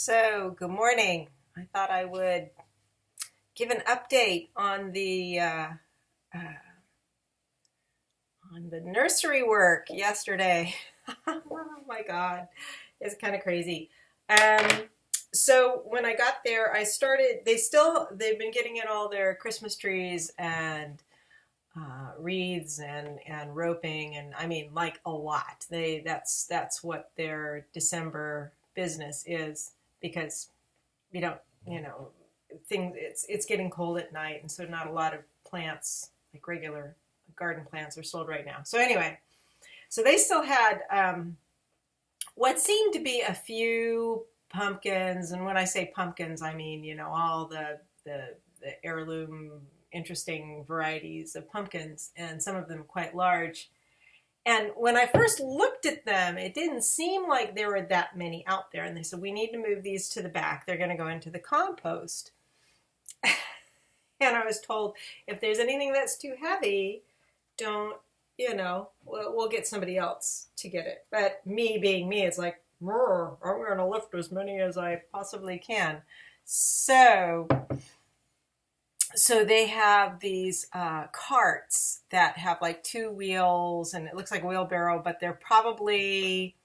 So, good morning. I thought I would give an update on the nursery work yesterday. Oh my God, it's kind of crazy. Um, so when I got there, I started. They've been getting in all their Christmas trees and wreaths and roping, and I mean like a lot. That's what their December business is because we don't, you know, things. It's getting cold at night, and so not a lot of plants, like regular garden plants, are sold right now. So anyway, so they still had what seemed to be a few pumpkins, and when I say pumpkins, I mean all the heirloom, interesting varieties of pumpkins, and some of them quite large. And when I first looked at them, it didn't seem like there were that many out there. And they said, we need to move these to the back. They're going to go into the compost. And I was told, if there's anything that's too heavy, don't, we'll get somebody else to get it. But me being me, it's like, I'm going to lift as many as I possibly can. So they have these carts that have like two wheels, and it looks like a wheelbarrow, but they're probably,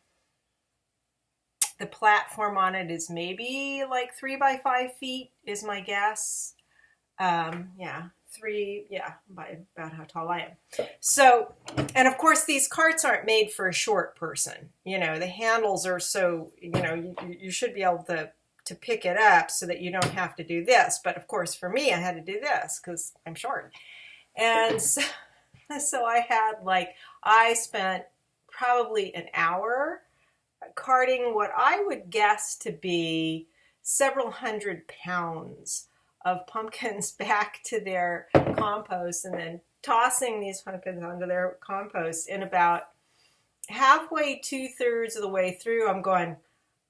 the platform on it is maybe like 3 by 5 feet is my guess. By about how tall I am. So, and of course these carts aren't made for a short person. The handles are so, you should be able to pick it up so that you don't have to do this. But of course, for me, I had to do this because I'm short. And so I spent probably an hour carting what I would guess to be several hundred pounds of pumpkins back to their compost, and then tossing these pumpkins onto their compost. And about halfway, 2/3 of the way through, I'm going,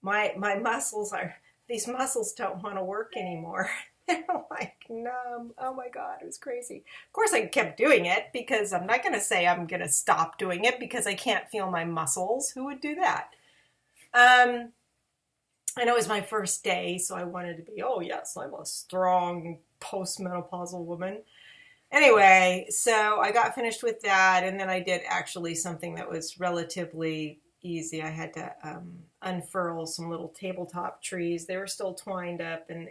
my muscles are, these muscles don't want to work anymore. They're like numb. Oh my God, it was crazy. Of course, I kept doing it because I'm not going to say I'm going to stop doing it because I can't feel my muscles. Who would do that? And it was my first day, so I wanted to be, oh yes, I'm a strong postmenopausal woman. Anyway, so I got finished with that, and then I did actually something that was relatively easy. I had to unfurl some little tabletop trees. They were still twined up, and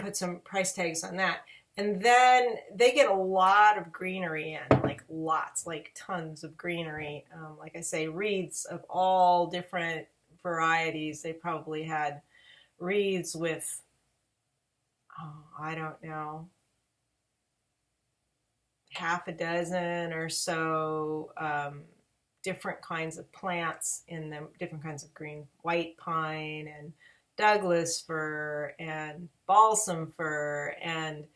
put some price tags on that. And then they get a lot of greenery in, like lots, like tons of greenery. Like I say, wreaths of all different varieties. They probably had wreaths with, I don't know, half a dozen or so different kinds of plants in them, different kinds of green, white pine and Douglas fir and balsam fir and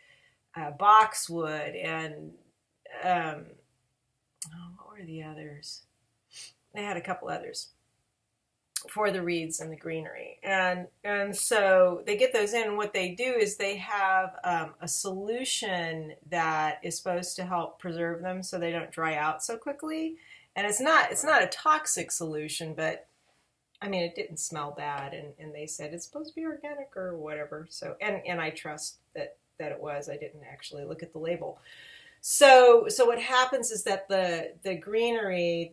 boxwood and what were the others? They had a couple others for the wreaths and the greenery, and so they get those in. And what they do is they have a solution that is supposed to help preserve them so they don't dry out so quickly. And it's not a toxic solution, but I mean, it didn't smell bad, and they said it's supposed to be organic or whatever. So and I trust that it was. I didn't actually look at the label. So what happens is that the greenery,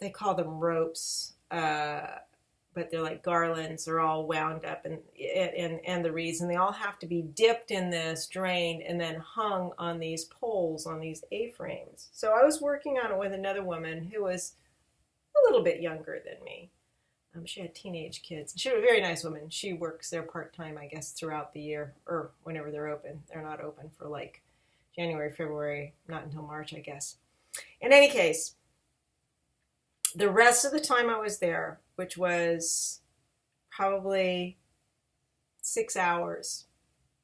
they call them ropes, but they're like garlands. They're all wound up, and the wreaths, and they all have to be dipped in this, drained, and then hung on these poles, on these A-frames. So I was working on it with another woman who was a little bit younger than me. She had teenage kids. She was a very nice woman. She works there part-time, I guess, throughout the year, or whenever they're open. They're not open for like January, February, not until March, I guess. In any case, the rest of the time I was there, which was probably 6 hours,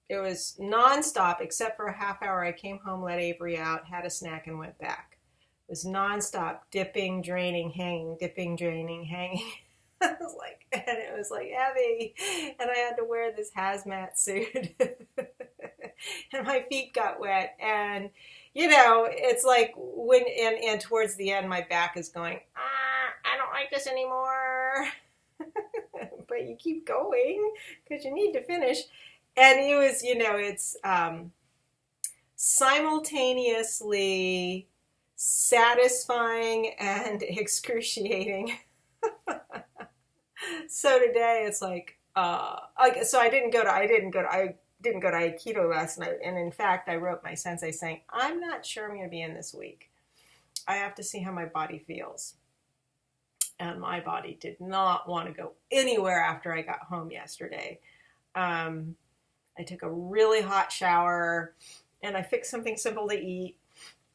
it was nonstop except for a half hour. I came home, let Avery out, had a snack, and went back. It was nonstop, dipping, draining, hanging, dipping, draining, hanging. And it was like heavy, and I had to wear this hazmat suit, and my feet got wet, and it's like when and towards the end, my back is going, I don't like this anymore. anymore. But you keep going because you need to finish. And it was, it's simultaneously satisfying and excruciating. So today it's like, so I didn't go to Aikido last night. And in fact, I wrote my sensei saying, I'm not sure I'm going to be in this week. I have to see how my body feels. And my body did not want to go anywhere after I got home yesterday. I took a really hot shower and I fixed something simple to eat.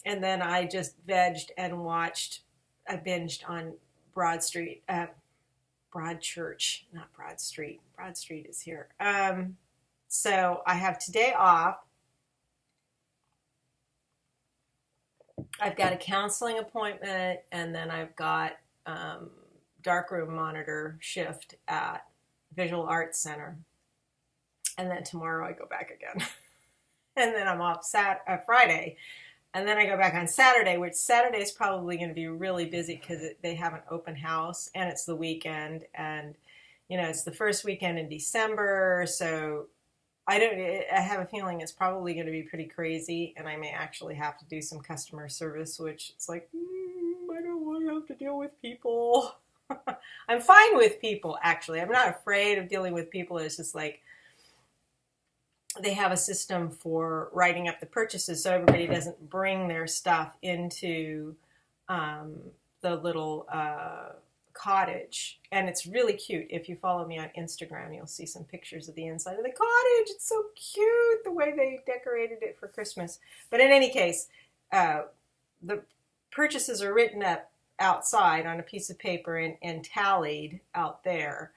And then I just vegged and I binged on Broadchurch, not Broad Street. Broad Street is here. So I have today off. I've got a counseling appointment, and then I've got darkroom monitor shift at Visual Arts Center. And then tomorrow I go back again. And then I'm off Friday. And then I go back on Saturday, which Saturday is probably going to be really busy because they have an open house and it's the weekend. And, it's the first weekend in December. So I have a feeling it's probably going to be pretty crazy. And I may actually have to do some customer service, which it's like, I don't want to have to deal with people. I'm fine with people, actually. I'm not afraid of dealing with people. It's just like, they have a system for writing up the purchases so everybody doesn't bring their stuff into the little cottage. And it's really cute. If you follow me on Instagram, you'll see some pictures of the inside of the cottage. It's so cute the way they decorated it for Christmas. But in any case, the purchases are written up outside on a piece of paper and tallied out there.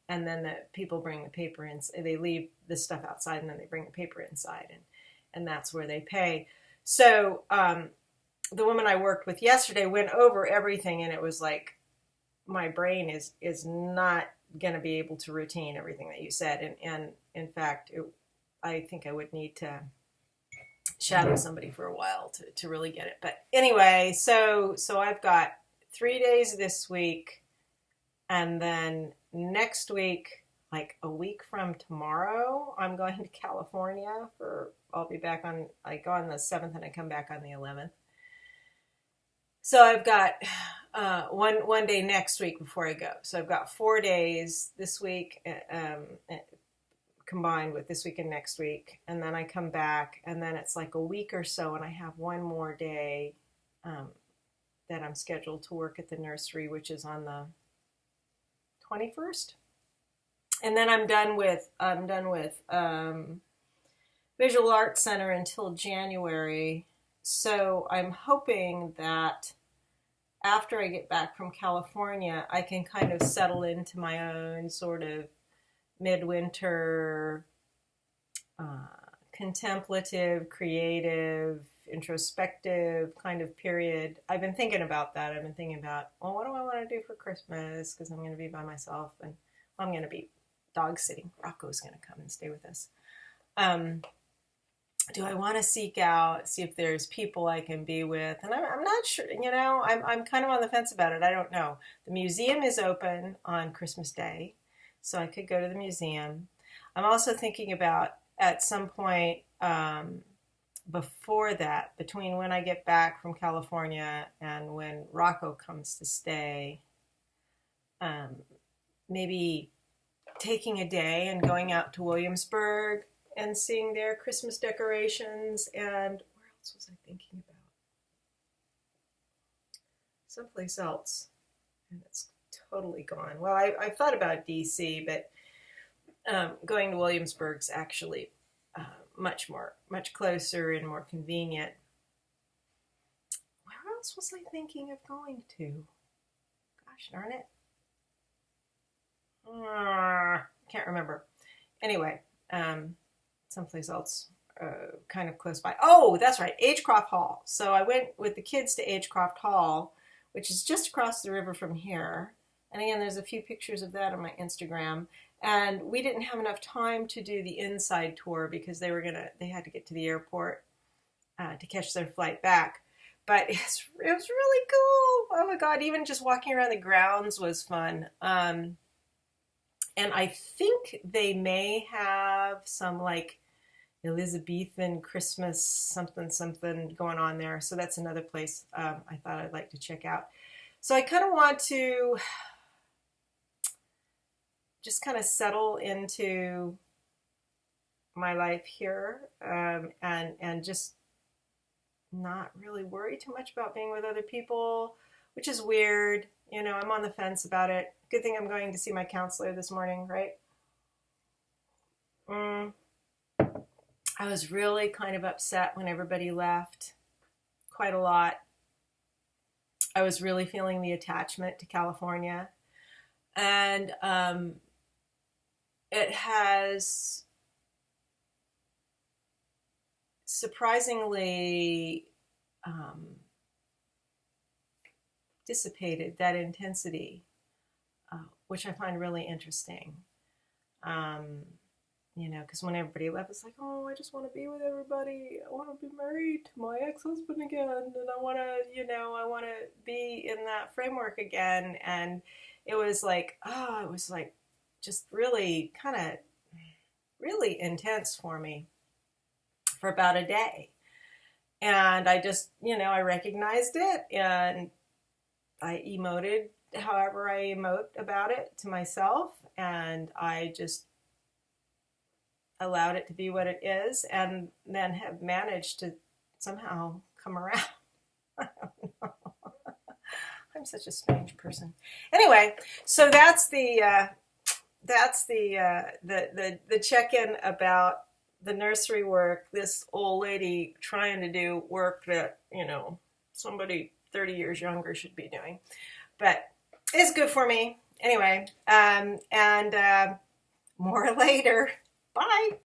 And then the people bring the paper in. They leave the stuff outside, and then they bring the paper inside, and that's where they pay. So the woman I worked with yesterday went over everything, and it was like, my brain is not going to be able to retain everything that you said. And in fact, I think I would need to shadow somebody for a while to really get it. But anyway, so I've got 3 days this week, and then next week, like a week from tomorrow, I'm going to California I'll be back I go on the 7th and I come back on the 11th. So I've got one day next week before I go. So I've got 4 days this week combined with this week and next week. And then I come back, and then it's like a week or so, and I have one more day that I'm scheduled to work at the nursery, which is on the 21st. And then I'm done with Visual Arts Center until January. So I'm hoping that after I get back from California, I can kind of settle into my own sort of midwinter, contemplative, creative, introspective kind of period. I've been thinking about that. I've been thinking about, well, what do I want to do for Christmas? Because I'm going to be by myself, and I'm going to be dog sitting. Rocco's going to come and stay with us. Do I want to see if there's people I can be with? And I'm not sure, I'm kind of on the fence about it. I don't know. The museum is open on Christmas Day, so I could go to the museum. I'm also thinking about at some point before that, between when I get back from California and when Rocco comes to stay, maybe taking a day and going out to Williamsburg and seeing their Christmas decorations. And where else was I thinking about? Someplace else. And it's totally gone. Well, I thought about DC, but going to Williamsburg's actually much closer and more convenient. Where else was I thinking of going to? Gosh darn it. Can't remember. Anyway, someplace else kind of close by. Oh, that's right, Agecroft Hall. So I went with the kids to Agecroft Hall, which is just across the river from here. And again, there's a few pictures of that on my Instagram. And we didn't have enough time to do the inside tour because they had to get to the airport to catch their flight back. But it was really cool. Oh my God, even just walking around the grounds was fun. And I think they may have some like Elizabethan Christmas something something going on there. So that's another place I thought I'd like to check out. So I kind of want to just kind of settle into my life here, and just not really worry too much about being with other people, which is weird. I'm on the fence about it. Good thing I'm going to see my counselor this morning, right? I was really kind of upset when everybody left, quite a lot. I was really feeling the attachment to California. And it has surprisingly dissipated that intensity, which I find really interesting. Because when everybody left, it's like, oh, I just want to be with everybody. I want to be married to my ex-husband again, and I want to be in that framework again. And it was like, just really kind of really intense for me for about a day. And I just, I recognized it, and I emoted however I emote about it to myself, and I just allowed it to be what it is, and then have managed to somehow come around. I don't know. I'm such a strange person. Anyway, so that's the check-in about the nursery work. This old lady trying to do work that somebody 30 years younger should be doing, but it's good for me anyway. And more later. Bye.